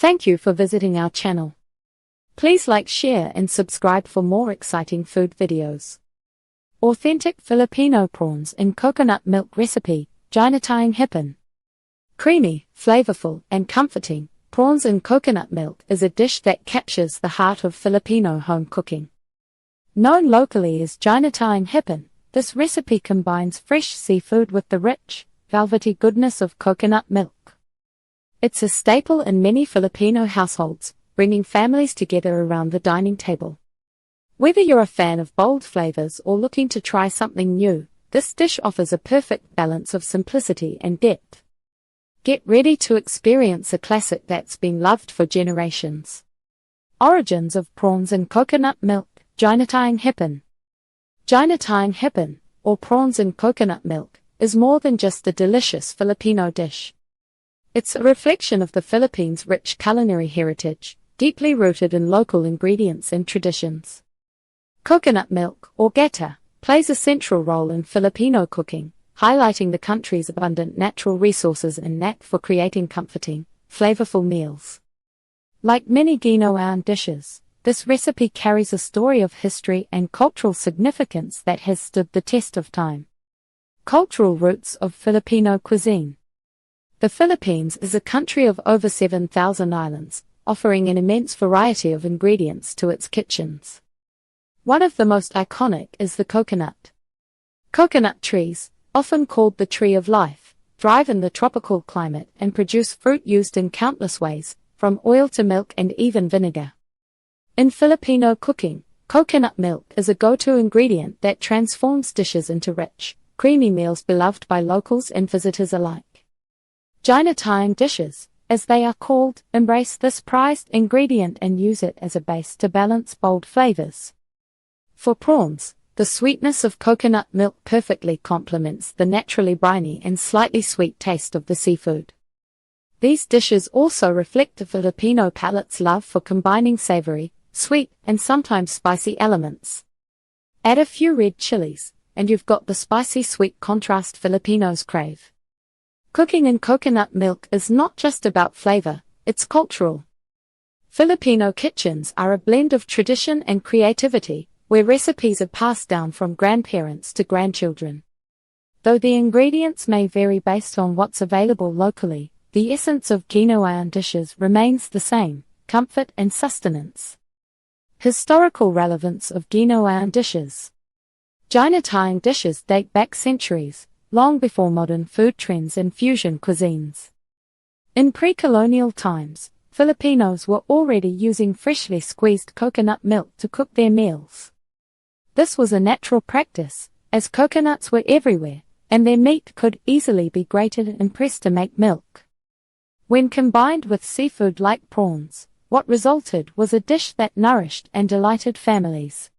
Thank you for visiting our channel. Please like, share and subscribe for more exciting food videos. Authentic Filipino prawns in coconut milk recipe, Ginataang Hipon. Creamy, flavorful and comforting, prawns in coconut milk is a dish that captures the heart of Filipino home cooking. Known locally as Ginataang Hipon, this recipe combines fresh seafood with the rich, velvety goodness of coconut milk. It's a staple in many Filipino households, bringing families together around the dining table. Whether you're a fan of bold flavors or looking to try something new, this dish offers a perfect balance of simplicity and depth. Get ready to experience a classic that's been loved for generations. Origins of prawns in coconut milk, Ginataang Hipon. Ginataang Hipon, or prawns in coconut milk, is more than just a delicious Filipino dish. It's a reflection of the Philippines' rich culinary heritage, deeply rooted in local ingredients and traditions. Coconut milk, or gata, plays a central role in Filipino cooking, highlighting the country's abundant natural resources and knack for creating comforting, flavorful meals. Like many Ginataang dishes, this recipe carries a story of history and cultural significance that has stood the test of time. Cultural roots of Filipino cuisine. The Philippines is a country of over 7,000 islands, offering an immense variety of ingredients to its kitchens. One of the most iconic is the coconut. Coconut trees, often called the tree of life, thrive in the tropical climate and produce fruit used in countless ways, from oil to milk and even vinegar. In Filipino cooking, coconut milk is a go-to ingredient that transforms dishes into rich, creamy meals beloved by locals and visitors alike. Ginataang dishes, as they are called, embrace this prized ingredient and use it as a base to balance bold flavors. For prawns, the sweetness of coconut milk perfectly complements the naturally briny and slightly sweet taste of the seafood. These dishes also reflect the Filipino palate's love for combining savory, sweet, and sometimes spicy elements. Add a few red chilies, and you've got the spicy-sweet contrast Filipinos crave. Cooking in coconut milk is not just about flavor, it's cultural. Filipino kitchens are a blend of tradition and creativity, where recipes are passed down from grandparents to grandchildren. Though the ingredients may vary based on what's available locally, the essence of Ginataang dishes remains the same: comfort and sustenance. Historical relevance of Ginataang dishes. Ginataang dishes date back centuries, long before modern food trends and fusion cuisines. In pre-colonial times, Filipinos were already using freshly squeezed coconut milk to cook their meals. This was a natural practice, as coconuts were everywhere, and their meat could easily be grated and pressed to make milk. When combined with seafood like prawns, what resulted was a dish that nourished and delighted families.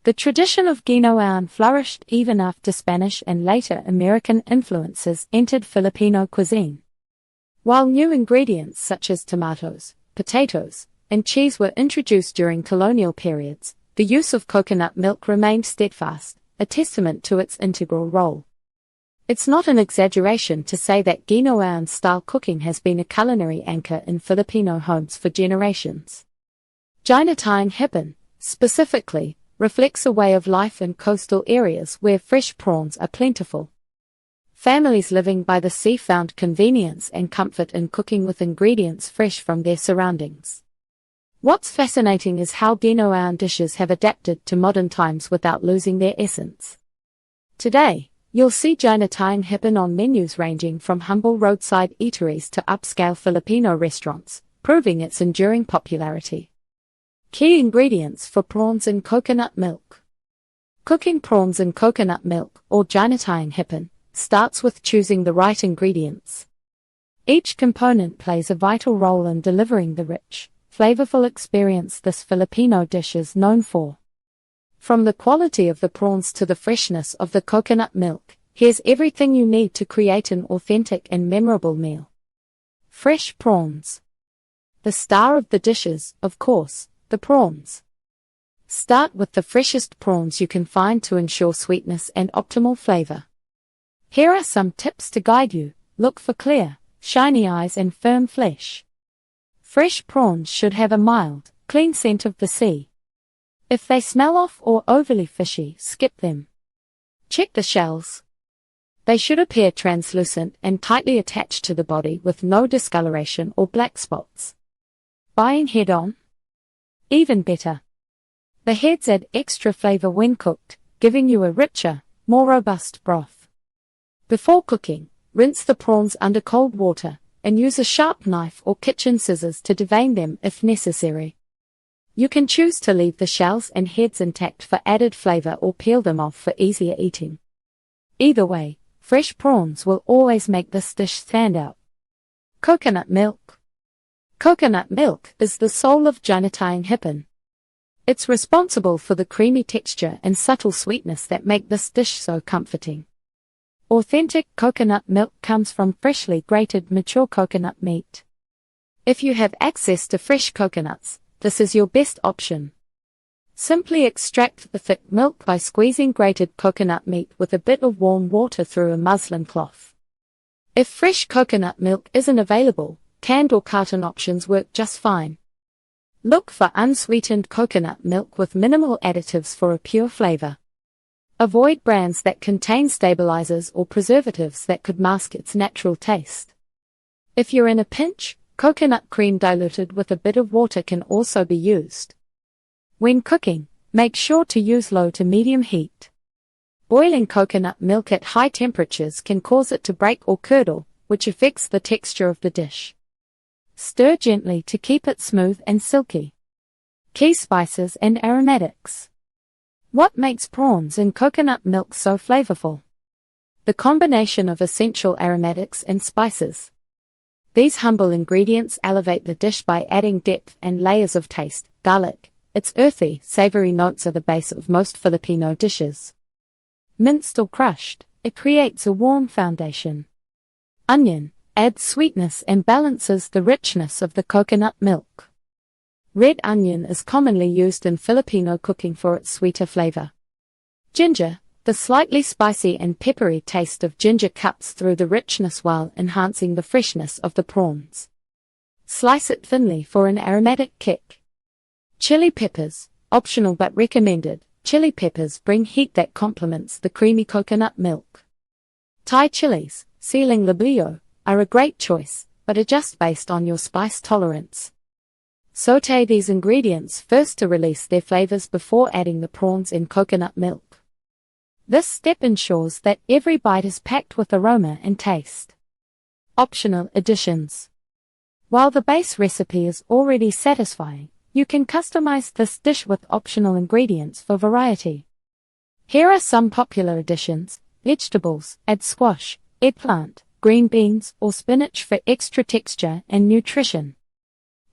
The tradition of Ginataang flourished even after Spanish and later American influences entered Filipino cuisine. While new ingredients such as tomatoes, potatoes, and cheese were introduced during colonial periods, the use of coconut milk remained steadfast, a testament to its integral role. It's not an exaggeration to say that Ginataang-style cooking has been a culinary anchor in Filipino homes for generations. Ginataang Hipon, specifically, reflects a way of life in coastal areas where fresh prawns are plentiful. Families living by the sea found convenience and comfort in cooking with ingredients fresh from their surroundings. What's fascinating is how Ginataang dishes have adapted to modern times without losing their essence. Today, you'll see Ginataang Hipon on menus ranging from humble roadside eateries to upscale Filipino restaurants, proving its enduring popularity. Key ingredients for prawns in coconut milk. Cooking prawns in coconut milk, or Ginataang Hipon, starts with choosing the right ingredients. Each component plays a vital role in delivering the rich, flavorful experience this Filipino dish is known for. From the quality of the prawns to the freshness of the coconut milk, here's everything you need to create an authentic and memorable meal. Fresh prawns. The star of the dishes, of course, the prawns. Start with the freshest prawns you can find to ensure sweetness and optimal flavor. Here are some tips to guide you. Look for clear, shiny eyes and firm flesh. Fresh prawns should have a mild, clean scent of the sea. If they smell off or overly fishy, skip them. Check the shells. They should appear translucent and tightly attached to the body with no discoloration or black spots. Buying head-on? Even better. The heads add extra flavor when cooked, giving you a richer, more robust broth. Before cooking, rinse the prawns under cold water, and use a sharp knife or kitchen scissors to devein them if necessary. You can choose to leave the shells and heads intact for added flavor or peel them off for easier eating. Either way, fresh prawns will always make this dish stand out. Coconut milk. Coconut milk is the soul of Ginataang Hipon. It's responsible for the creamy texture and subtle sweetness that make this dish so comforting. Authentic coconut milk comes from freshly grated mature coconut meat. If you have access to fresh coconuts, this is your best option. Simply extract the thick milk by squeezing grated coconut meat with a bit of warm water through a muslin cloth. If fresh coconut milk isn't available, canned or carton options work just fine. Look for unsweetened coconut milk with minimal additives for a pure flavor. Avoid brands that contain stabilizers or preservatives that could mask its natural taste. If you're in a pinch, coconut cream diluted with a bit of water can also be used. When cooking, make sure to use low to medium heat. Boiling coconut milk at high temperatures can cause it to break or curdle, which affects the texture of the dish. Stir gently to keep it smooth and silky. Key spices and aromatics. What makes prawns in coconut milk so flavorful? The combination of essential aromatics and spices. These humble ingredients elevate the dish by adding depth and layers of taste. Garlic. Its earthy, savory notes are the base of most Filipino dishes. Minced or crushed, it creates a warm foundation. Onion. Adds sweetness and balances the richness of the coconut milk. Red onion is commonly used in Filipino cooking for its sweeter flavor. Ginger. The slightly spicy and peppery taste of ginger cuts through the richness while enhancing the freshness of the prawns. Slice it thinly for an aromatic kick. Chili peppers. Optional but recommended. Chili peppers bring heat that complements the creamy coconut milk. Thai chilies, siling labuyo, are a great choice, but adjust based on your spice tolerance. Sauté these ingredients first to release their flavors before adding the prawns in coconut milk. This step ensures that every bite is packed with aroma and taste. Optional additions. While the base recipe is already satisfying, you can customize this dish with optional ingredients for variety. Here are some popular additions. Vegetables. Add squash, eggplant, green beans, or spinach for extra texture and nutrition.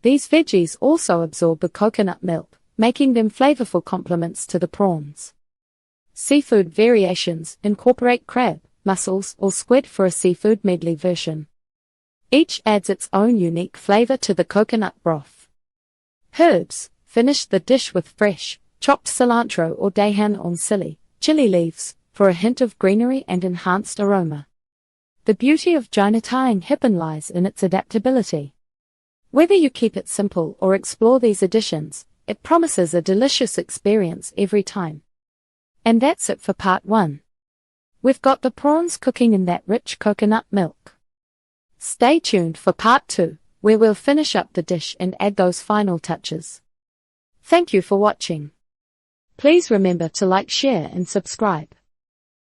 These veggies also absorb the coconut milk, making them flavorful complements to the prawns. Seafood variations. Incorporate crab, mussels, or squid for a seafood medley version. Each adds its own unique flavor to the coconut broth. Herbs. Finish the dish with fresh, chopped cilantro or dahan on chili leaves, for a hint of greenery and enhanced aroma. The beauty of Ginataang Hipon lies in its adaptability. Whether you keep it simple or explore these additions, it promises a delicious experience every time. And that's it for part 1. We've got the prawns cooking in that rich coconut milk. Stay tuned for part 2, where we'll finish up the dish and add those final touches. Thank you for watching. Please remember to like, share and subscribe.